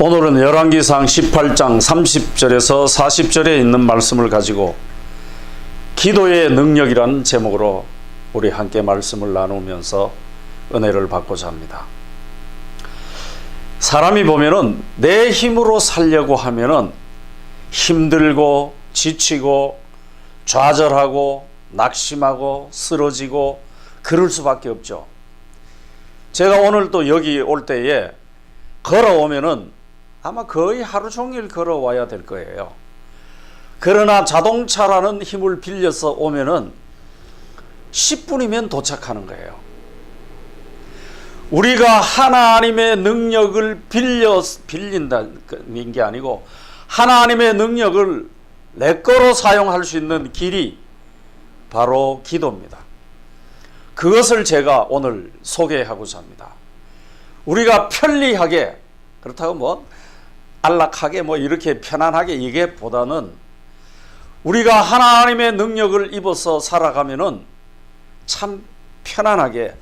오늘은 열왕기상 18장 30절에서 40절에 있는 말씀을 가지고 기도의 능력이라는 제목으로 우리 함께 말씀을 나누면서 은혜를 받고자 합니다. 사람이 보면은 내 힘으로 살려고 하면은 힘들고 지치고 좌절하고 낙심하고 쓰러지고 그럴 수밖에 없죠. 제가 오늘 또 여기 올 때에 걸어오면은 아마 거의 하루 종일 걸어와야 될 거예요. 그러나 자동차라는 힘을 빌려서 오면은 10분이면 도착하는 거예요. 우리가 하나님의 능력을 빌린다는 게 아니고 하나님의 능력을 내 거로 사용할 수 있는 길이 바로 기도입니다. 그것을 제가 오늘 소개하고자 합니다. 우리가 편리하게, 그렇다고 안락하게 이렇게 편안하게 이게보다는 우리가 하나님의 능력을 입어서 살아가면은 참 편안하게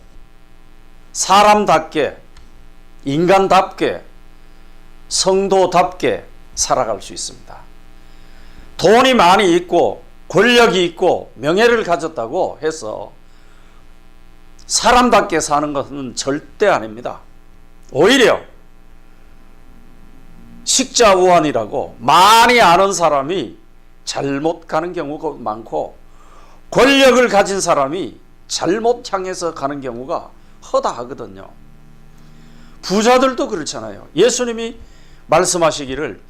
사람답게 인간답게 성도답게 살아갈 수 있습니다. 돈이 많이 있고 권력이 있고 명예를 가졌다고 해서 사람답게 사는 것은 절대 아닙니다. 오히려 식자우환이라고 많이 아는 사람이 잘못 가는 경우가 많고 권력을 가진 사람이 잘못 향해서 가는 경우가 허다하거든요. 부자들도 그렇잖아요. 예수님이 말씀하시기를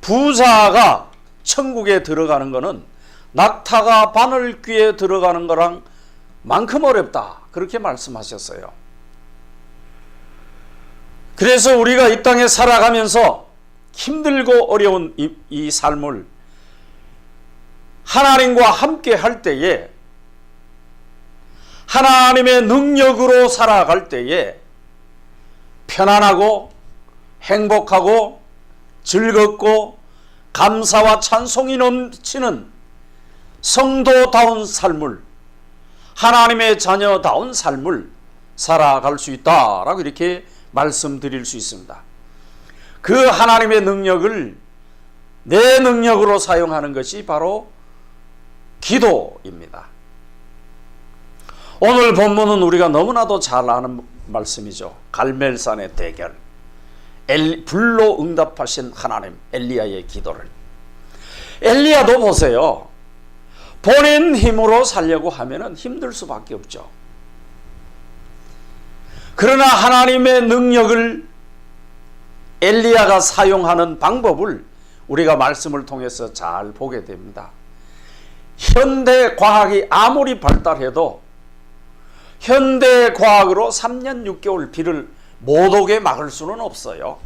부자가 천국에 들어가는 것은 낙타가 바늘귀에 들어가는 거랑 만큼 어렵다, 그렇게 말씀하셨어요. 그래서 우리가 이 땅에 살아가면서 힘들고 어려운 이 삶을 하나님과 함께 할 때에, 하나님의 능력으로 살아갈 때에 편안하고 행복하고 즐겁고 감사와 찬송이 넘치는 성도다운 삶을, 하나님의 자녀다운 삶을 살아갈 수 있다라고 이렇게 말씀드릴 수 있습니다. 그 하나님의 능력을 내 능력으로 사용하는 것이 바로 기도입니다. 오늘 본문은 우리가 너무나도 잘 아는 말씀이죠. 갈멜산의 대결, 불로 응답하신 하나님 엘리야의 기도를. 엘리야도 보세요. 본인 힘으로 살려고 하면은 힘들 수밖에 없죠. 그러나 하나님의 능력을 엘리야가 사용하는 방법을 우리가 말씀을 통해서 잘 보게 됩니다. 현대 과학이 아무리 발달해도 현대 과학으로 3년 6개월 비를 못 오게 막을 수는 없어요.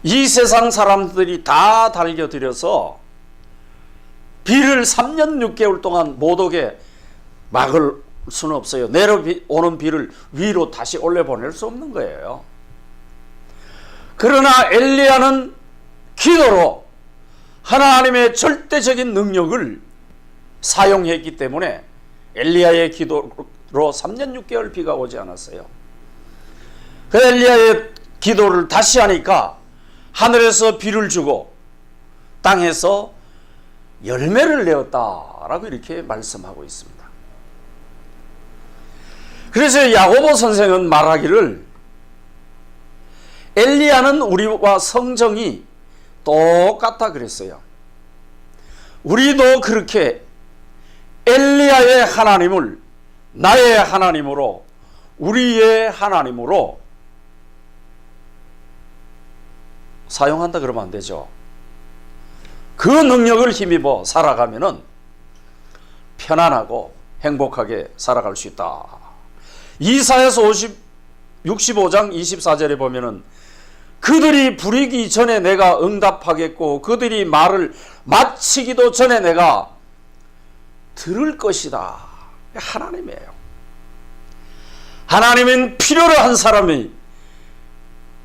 이 세상 사람들이 다 달겨들여서 비를 3년 6개월 동안 못 오게 막을 수는 없어요. 내려오는 비를 위로 다시 올려보낼 수 없는 거예요. 그러나 엘리야는 기도로 하나님의 절대적인 능력을 사용했기 때문에 엘리야의 기도로 3년 6개월 비가 오지 않았어요. 그 엘리야의 기도를 다시 하니까 하늘에서 비를 주고 땅에서 열매를 내었다라고 이렇게 말씀하고 있습니다. 그래서 야고보 선생은 말하기를 엘리야는 우리와 성정이 똑같다 그랬어요. 우리도 그렇게 엘리야의 하나님을 나의 하나님으로, 우리의 하나님으로 사용한다 그러면 안 되죠. 그 능력을 힘입어 살아가면은 편안하고 행복하게 살아갈 수 있다. 이사야서 65장 24절에 보면은 그들이 부리기 전에 내가 응답하겠고 그들이 말을 마치기도 전에 내가 들을 것이다. 하나님이에요. 하나님은 필요로 한 사람이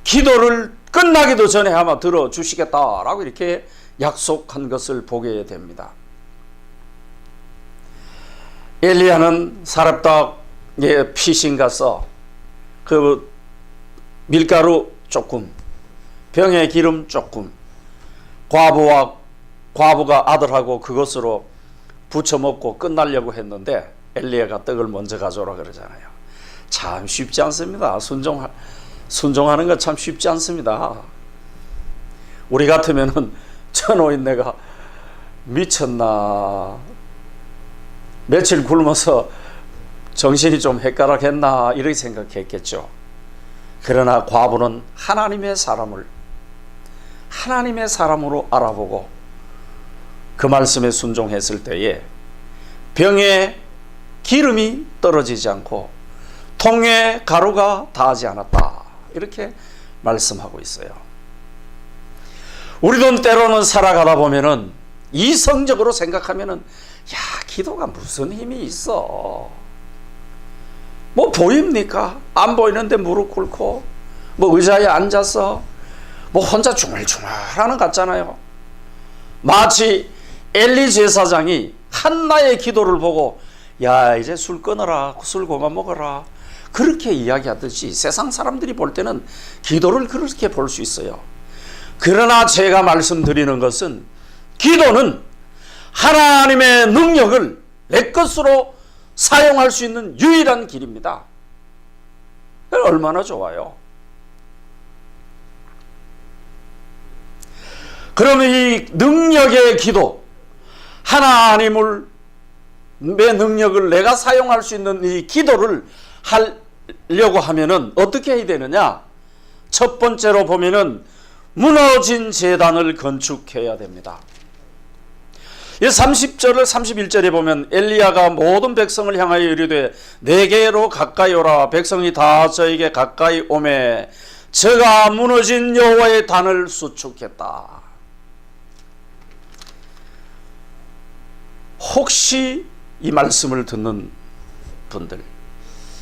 기도를 끝나기도 전에 아마 들어주시겠다라고 이렇게 약속한 것을 보게 됩니다. 엘리야는 사렙다에 피신 가서 그 밀가루 조금, 병에 기름 조금, 과부가 아들하고 그것으로 부쳐 먹고 끝나려고 했는데 엘리야가 떡을 먼저 가져오라 그러잖아요. 참 쉽지 않습니다. 순종하는 거 참 쉽지 않습니다. 우리 같으면은 저 노인네가 미쳤나, 며칠 굶어서 정신이 좀 헷가락했나 이렇게 생각했겠죠. 그러나 과부는 하나님의 사람으로 알아보고 그 말씀에 순종했을 때에 병에 기름이 떨어지지 않고 통에 가루가 닿지 않았다, 이렇게 말씀하고 있어요. 우리도 때로는 살아가다 보면은 이성적으로 생각하면은, 야, 기도가 무슨 힘이 있어, 뭐 보입니까? 안 보이는데 무릎 꿇고 뭐 의자에 앉아서 뭐 혼자 중얼중얼하는 것 같잖아요. 마치 엘리 제사장이 한나의 기도를 보고, 야, 이제 술 끊어라, 술 그만 먹어라, 그렇게 이야기하듯이 세상 사람들이 볼 때는 기도를 그렇게 볼 수 있어요. 그러나 제가 말씀드리는 것은, 기도는 하나님의 능력을 내 것으로 사용할 수 있는 유일한 길입니다. 얼마나 좋아요. 그러면 이 능력의 기도, 하나님의 능력을 내가 사용할 수 있는 이 기도를 하려고 하면은 어떻게 해야 되느냐? 첫 번째로 보면은 무너진 제단을 건축해야 됩니다. 30절을 31절에 보면 엘리야가 모든 백성을 향하여 이르되 내게로 가까이 오라. 백성이 다 저에게 가까이 오매 저가 무너진 여호와의 단을 수축했다. 혹시 이 말씀을 듣는 분들,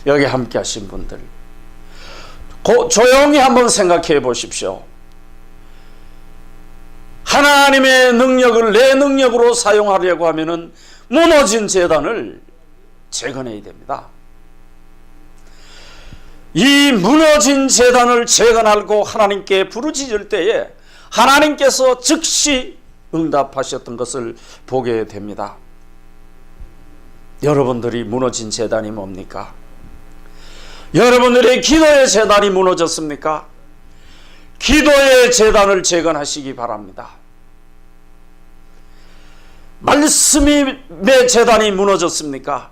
여기 함께 하신 분들, 조용히 한번 생각해 보십시오. 하나님의 능력을 내 능력으로 사용하려고 하면은 무너진 제단을 재건해야 됩니다. 이 무너진 제단을 재건하고 하나님께 부르짖을 때에 하나님께서 즉시 응답하셨던 것을 보게 됩니다. 여러분들이 무너진 제단이 뭡니까? 여러분들의 기도의 제단이 무너졌습니까? 기도의 제단을 재건하시기 바랍니다. 말씀의 제단이 무너졌습니까?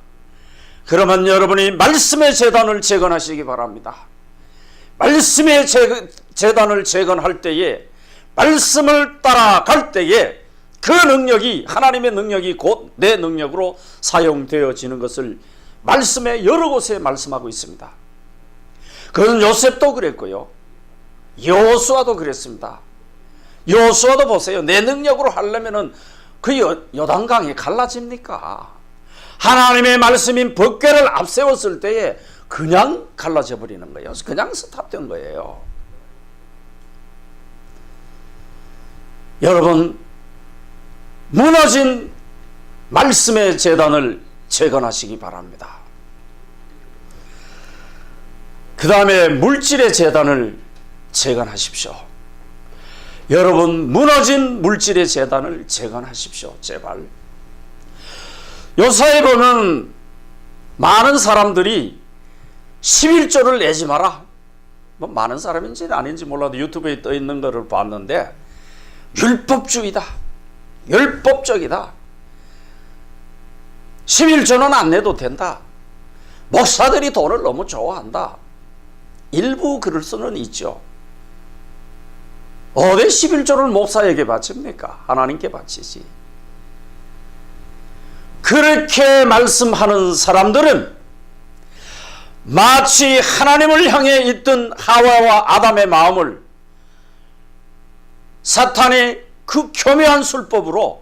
그러면 여러분이 말씀의 제단을 재건하시기 바랍니다. 말씀의 제단을 재건할 때에, 말씀을 따라갈 때에 그 능력이, 하나님의 능력이 곧 내 능력으로 사용되어지는 것을 말씀의 여러 곳에 말씀하고 있습니다. 그건 요셉도 그랬고요, 여호수아도 그랬습니다. 여호수아도 보세요. 내 능력으로 하려면은 그 요단강이 갈라집니까? 하나님의 말씀인 법궤를 앞세웠을 때에 그냥 갈라져 버리는 거예요. 그냥 스탑된 거예요. 여러분, 무너진 말씀의 제단을 재건하시기 바랍니다. 그 다음에 물질의 제단을 재건하십시오. 여러분, 무너진 물질의 제단을 재건하십시오. 제발. 요사에 보면 많은 사람들이 11조를 내지 마라, 뭐 많은 사람인지 아닌지 몰라도 유튜브에 떠 있는 것을 봤는데 율법주의다, 율법적이다, 11조는 안 내도 된다, 목사들이 돈을 너무 좋아한다, 일부 그럴 수는 있죠. 어디 11조를 목사에게 바칩니까? 하나님께 바치지. 그렇게 말씀하는 사람들은 마치 하나님을 향해 있던 하와와 아담의 마음을 사탄의 그 교묘한 술법으로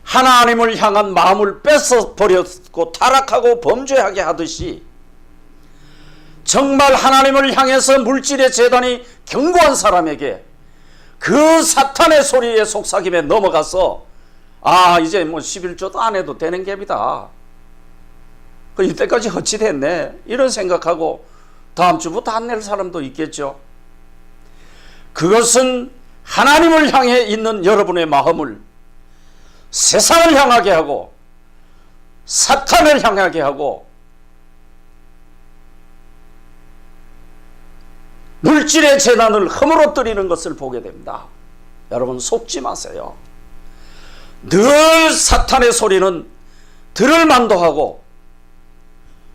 하나님을 향한 마음을 뺏어버렸고 타락하고 범죄하게 하듯이, 정말 하나님을 향해서 물질의 제단이 견고한 사람에게 그 사탄의 소리에 속삭임에 넘어가서, 아, 이제 뭐 11조도 안 해도 되는 갭이다, 그 이때까지 헛짓했네, 이런 생각하고 다음 주부터 안 낼 사람도 있겠죠. 그것은 하나님을 향해 있는 여러분의 마음을 세상을 향하게 하고 사탄을 향하게 하고 물질의 재난을 허물어뜨리는 것을 보게 됩니다. 여러분 속지 마세요. 늘 사탄의 소리는 들을 만도 하고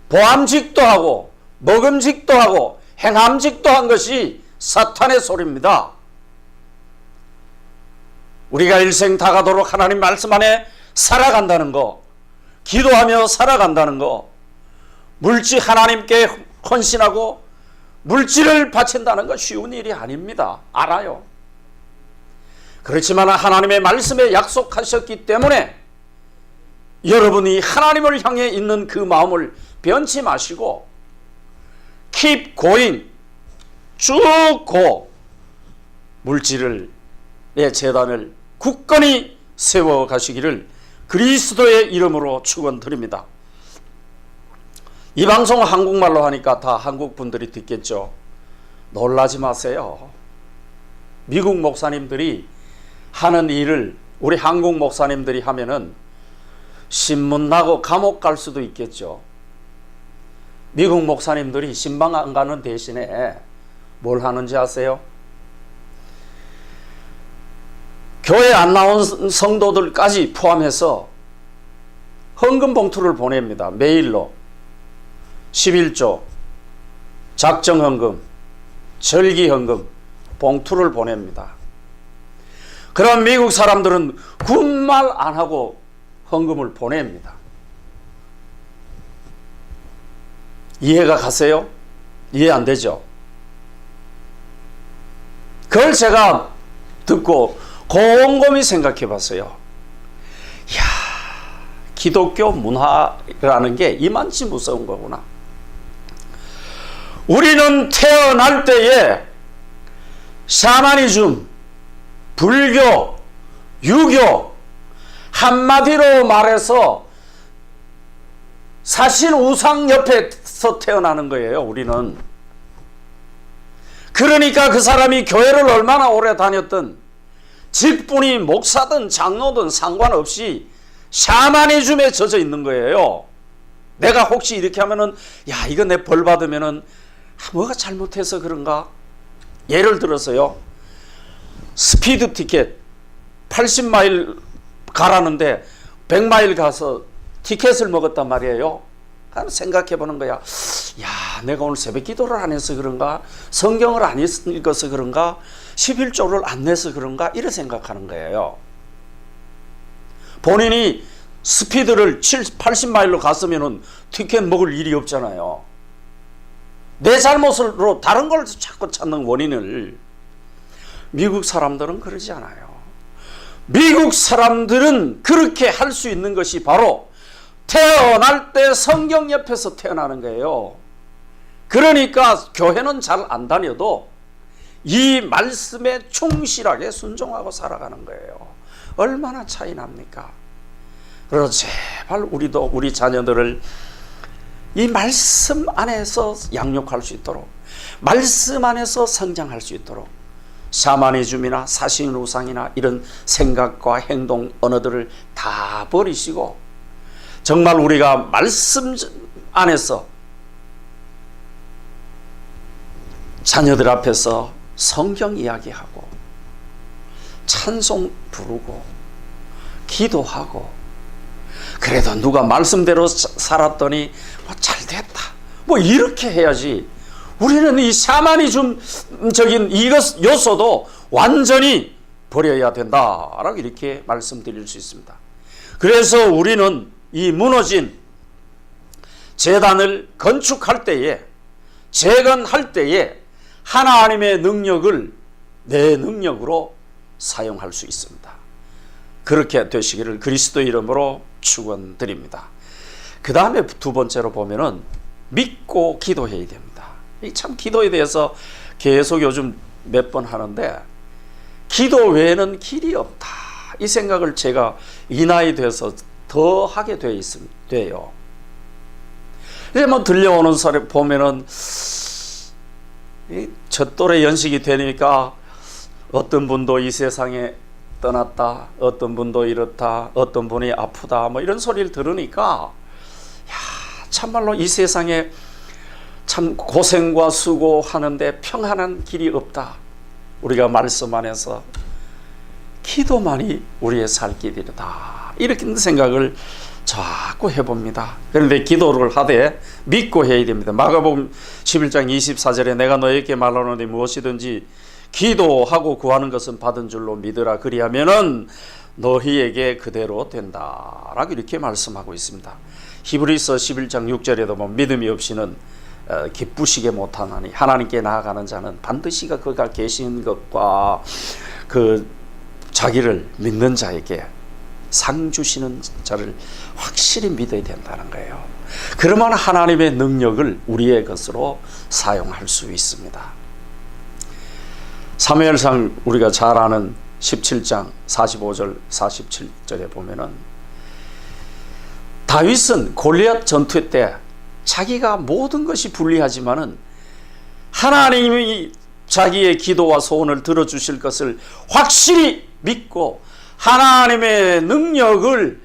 보암직도 하고 먹음직도 하고 행함직도 한 것이 사탄의 소리입니다. 우리가 일생 다 가도록 하나님 말씀 안에 살아간다는 거, 기도하며 살아간다는 거, 물질 하나님께 헌신하고 물질을 바친다는 거 쉬운 일이 아닙니다. 알아요. 그렇지만 하나님의 말씀에 약속하셨기 때문에 여러분이 하나님을 향해 있는 그 마음을 변치 마시고 keep going, 쭉 고 물질을 내 재단을 굳건히 세워 가시기를 그리스도의 이름으로 축원드립니다. 이 방송 한국말로 하니까 다 한국 분들이 듣겠죠. 놀라지 마세요. 미국 목사님들이 하는 일을 우리 한국 목사님들이 하면은 신문 나고 감옥 갈 수도 있겠죠. 미국 목사님들이 신방 안 가는 대신에 뭘 하는지 아세요? 교회 안 나온 성도들까지 포함해서 헌금 봉투를 보냅니다. 메일로 11조, 작정헌금, 절기헌금 봉투를 보냅니다. 그럼 미국 사람들은 군말 안 하고 헌금을 보냅니다. 이해가 가세요? 이해 안 되죠? 그걸 제가 듣고 곰곰이 생각해 봤어요. 이야, 기독교 문화라는 게 이만치 무서운 거구나. 우리는 태어날 때에 샤머니즘, 불교, 유교, 한마디로 말해서 사실 우상 옆에서 태어나는 거예요. 우리는. 그러니까 그 사람이 교회를 얼마나 오래 다녔든 직분이 목사든 장로든 상관없이 샤머니즘에 젖어 있는 거예요. 내가 혹시 이렇게 하면은 야 이거 내 벌 받으면은 뭐가 잘못해서 그런가? 예를 들어서요. 스피드 티켓 80마일 가라는데 100마일 가서 티켓을 먹었단 말이에요. 그럼 생각해 보는 거야. 야, 내가 오늘 새벽 기도를 안 해서 그런가? 성경을 안 읽어서 그런가? 11조를 안 내서 그런가? 이래 생각하는 거예요. 본인이 스피드를 80마일로 갔으면 티켓 먹을 일이 없잖아요. 내 잘못으로 다른 걸 자꾸 찾는 원인을. 미국 사람들은 그러지 않아요. 미국 사람들은 그렇게 할 수 있는 것이 바로 태어날 때 성경 옆에서 태어나는 거예요. 그러니까 교회는 잘 안 다녀도 이 말씀에 충실하게 순종하고 살아가는 거예요. 얼마나 차이 납니까? 그래서 제발 우리도 우리 자녀들을 이 말씀 안에서 양육할 수 있도록, 말씀 안에서 성장할 수 있도록 샤머니즘이나 사신우상이나 이런 생각과 행동 언어들을 다 버리시고 정말 우리가 말씀 안에서 자녀들 앞에서 성경 이야기하고 찬송 부르고 기도하고 그래도 누가 말씀대로 살았더니 뭐 잘됐다 뭐 이렇게 해야지. 우리는 이 샤머니즘적인 이것 요소도 완전히 버려야 된다라고 이렇게 말씀드릴 수 있습니다. 그래서 우리는 이 무너진 제단을 건축할 때에, 재건할 때에 하나님의 능력을 내 능력으로 사용할 수 있습니다. 그렇게 되시기를 그리스도 이름으로 축원드립니다. 그 다음에 두 번째로 보면은 믿고 기도해야 됩니다. 참 기도에 대해서 계속 요즘 몇 번 하는데 기도 외에는 길이 없다. 이 생각을 제가 이 나이 돼서 더 하게 돼요. 이제 뭐 들려오는 소리 보면은 첫 또래 연식이 되니까 어떤 분도 이 세상에 떠났다, 어떤 분도 이렇다, 어떤 분이 아프다, 뭐 이런 소리를 들으니까 참말로 이 세상에 참 고생과 수고하는데 평안한 길이 없다. 우리가 말씀 안에서 기도만이 우리의 살 길이다, 이렇게 생각을 자꾸 해봅니다. 그런데 기도를 하되 믿고 해야 됩니다. 마가복음 11장 24절에 내가 너에게 말하노니 무엇이든지 기도하고 구하는 것은 받은 줄로 믿으라, 그리하면은 너희에게 그대로 된다 라고 이렇게 말씀하고 있습니다. 히브리서 11장 6절에도 보면 믿음이 없이는 기쁘시게 못하나니 하나님께 나아가는 자는 반드시 그가 계신 것과 그 자기를 믿는 자에게 상 주시는 자를 확실히 믿어야 된다는 거예요. 그러면 하나님의 능력을 우리의 것으로 사용할 수 있습니다. 사무엘상 우리가 잘 아는 17장 45절 47절에 보면은 다윗은 골리앗 전투 때 자기가 모든 것이 불리하지만은 하나님이 자기의 기도와 소원을 들어주실 것을 확실히 믿고 하나님의 능력을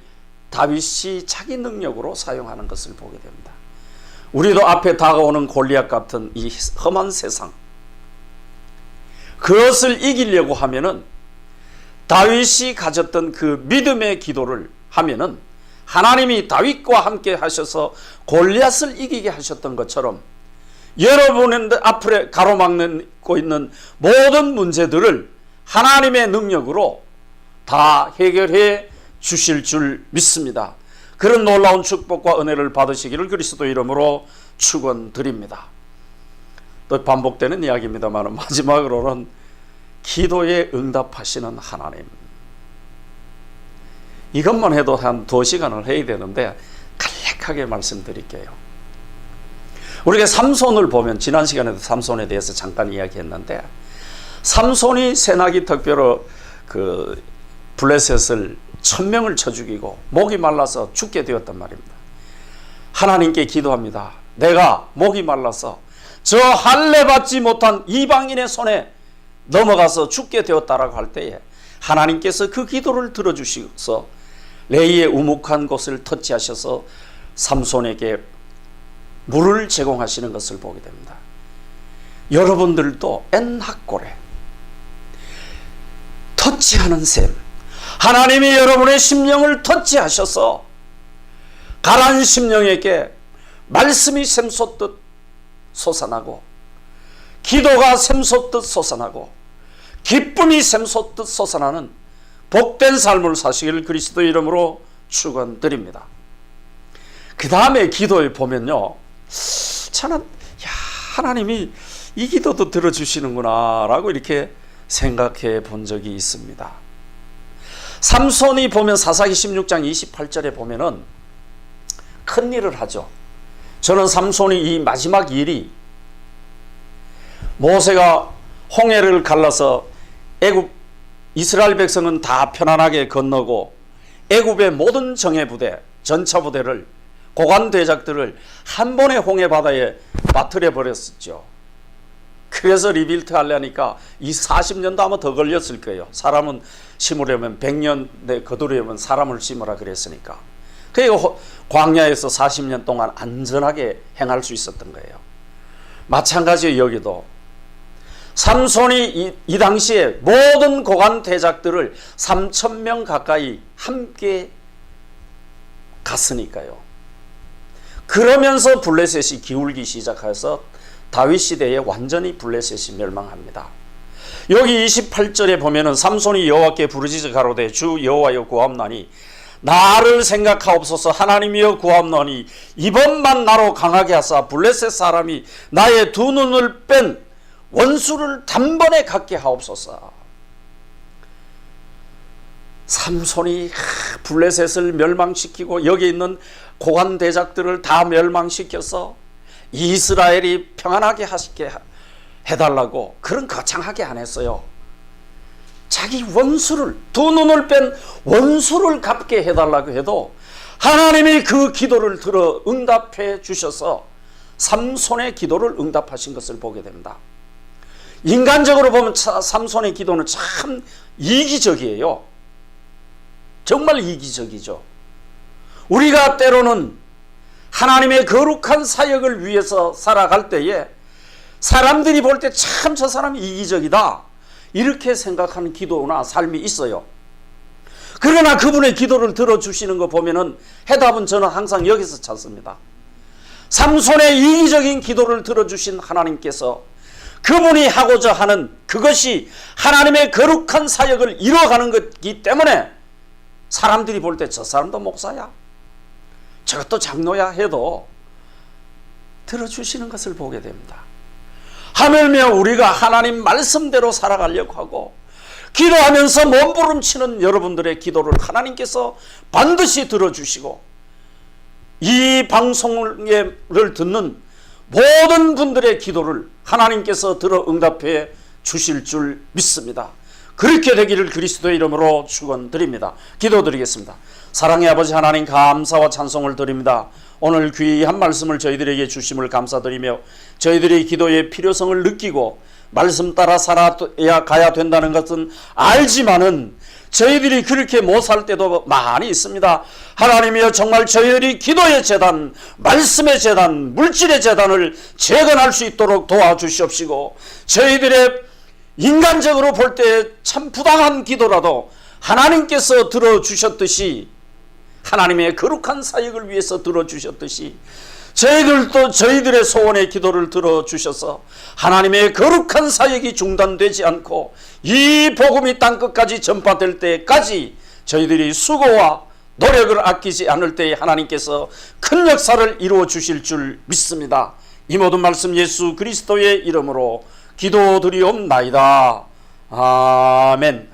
다윗이 자기 능력으로 사용하는 것을 보게 됩니다. 우리도 앞에 다가오는 골리앗 같은 이 험한 세상, 그것을 이기려고 하면은 다윗이 가졌던 그 믿음의 기도를 하면은 하나님이 다윗과 함께 하셔서 골리앗을 이기게 하셨던 것처럼 여러분의 앞에 가로막고 있는 모든 문제들을 하나님의 능력으로 다 해결해 주실 줄 믿습니다. 그런 놀라운 축복과 은혜를 받으시기를 그리스도 이름으로 축원드립니다. 또 반복되는 이야기입니다만 마지막으로는 기도에 응답하시는 하나님, 이것만 해도 한 2시간을 해야 되는데 간략하게 말씀드릴게요. 우리가 삼손을 보면 지난 시간에도 삼손에 대해서 잠깐 이야기했는데, 삼손이 새나기 특별로 그 블레셋을 1000명을 쳐 죽이고 목이 말라서 죽게 되었단 말입니다. 하나님께 기도합니다. 내가 목이 말라서 저 할례 받지 못한 이방인의 손에 넘어가서 죽게 되었다라고 할 때에 하나님께서 그 기도를 들어주셔서 레이의 우묵한 곳을 터치하셔서 삼손에게 물을 제공하시는 것을 보게 됩니다. 여러분들도 엔학골에 터치하는 셈, 하나님이 여러분의 심령을 터치하셔서 가라앉은 심령에게 말씀이 샘솟듯 솟아나고 기도가 샘솟듯 솟아나고 기쁨이 샘솟듯 솟아나는 복된 삶을 사시기를 그리스도 이름으로 축원드립니다. 그 다음에 기도에 보면요, 저는 하나님이 이 기도도 들어주시는구나 라고 이렇게 생각해 본 적이 있습니다. 삼손이 보면 사사기 16장 28절에 보면은 큰 일을 하죠. 저는 삼손이 이 마지막 일이 모세가 홍해를 갈라서 애굽 이스라엘 백성은 다 편안하게 건너고 애굽의 모든 정예부대, 전차부대를, 고관대작들을 한 번에 홍해 바다에 빠뜨려 버렸었죠. 그래서 리빌트 하려니까 이 40년도 아마 더 걸렸을 거예요. 사람은 심으려면 100년 거두려면 사람을 심으라 그랬으니까. 그리고 광야에서 40년 동안 안전하게 행할 수 있었던 거예요. 마찬가지로 여기도 삼손이 이 당시에 모든 고관 대작들을 3000명 가까이 함께 갔으니까요. 그러면서 블레셋이 기울기 시작해서 다윗 시대에 완전히 블레셋이 멸망합니다. 여기 28절에 보면은 삼손이 여호와께 부르짖어 가로되 주 여호와여 구하옵나니 나를 생각하옵소서. 하나님이여 구하옵나니 이번만 나로 강하게 하사 블레셋 사람이 나의 두 눈을 뺀 원수를 단번에 갖게 하옵소서. 삼손이 블레셋을 멸망시키고 여기 있는 고관 대작들을 다 멸망시켜서 이스라엘이 평안하게 하시게 해달라고 그런 거창하게 안 했어요. 자기 원수를, 두 눈을 뺀 원수를 갚게 해달라고 해도 하나님이 그 기도를 들어 응답해 주셔서 삼손의 기도를 응답하신 것을 보게 됩니다. 인간적으로 보면 삼손의 기도는 참 이기적이에요. 정말 이기적이죠. 우리가 때로는 하나님의 거룩한 사역을 위해서 살아갈 때에 사람들이 볼 때 참 저 사람이 이기적이다 이렇게 생각하는 기도나 삶이 있어요. 그러나 그분의 기도를 들어주시는 거 보면은 해답은 저는 항상 여기서 찾습니다. 삼손의 이기적인 기도를 들어주신 하나님께서 그분이 하고자 하는 그것이 하나님의 거룩한 사역을 이루어가는 것이기 때문에 사람들이 볼 때 저 사람도 목사야, 저것도 장로야 해도 들어주시는 것을 보게 됩니다. 하물며 우리가 하나님 말씀대로 살아가려고 하고 기도하면서 몸부림치는 여러분들의 기도를 하나님께서 반드시 들어주시고 이 방송을 듣는 모든 분들의 기도를 하나님께서 들어 응답해 주실 줄 믿습니다. 그렇게 되기를 그리스도의 이름으로 축원드립니다. 기도드리겠습니다. 사랑의 아버지 하나님, 감사와 찬송을 드립니다. 오늘 귀한 말씀을 저희들에게 주심을 감사드리며 저희들의 기도의 필요성을 느끼고 말씀 따라 살아야 가야 된다는 것은 알지만은 저희들이 그렇게 못 살 때도 많이 있습니다. 하나님이여, 정말 저희들이 기도의 재단, 말씀의 재단, 물질의 재단을 재건할 수 있도록 도와주시옵시고, 저희들의 인간적으로 볼 때 참 부당한 기도라도 하나님께서 들어주셨듯이, 하나님의 거룩한 사역을 위해서 들어주셨듯이 저희들도 저희들의 소원의 기도를 들어주셔서 하나님의 거룩한 사역이 중단되지 않고 이 복음이 땅끝까지 전파될 때까지 저희들이 수고와 노력을 아끼지 않을 때에 하나님께서 큰 역사를 이루어 주실 줄 믿습니다. 이 모든 말씀 예수 그리스도의 이름으로 기도드리옵나이다. 아멘.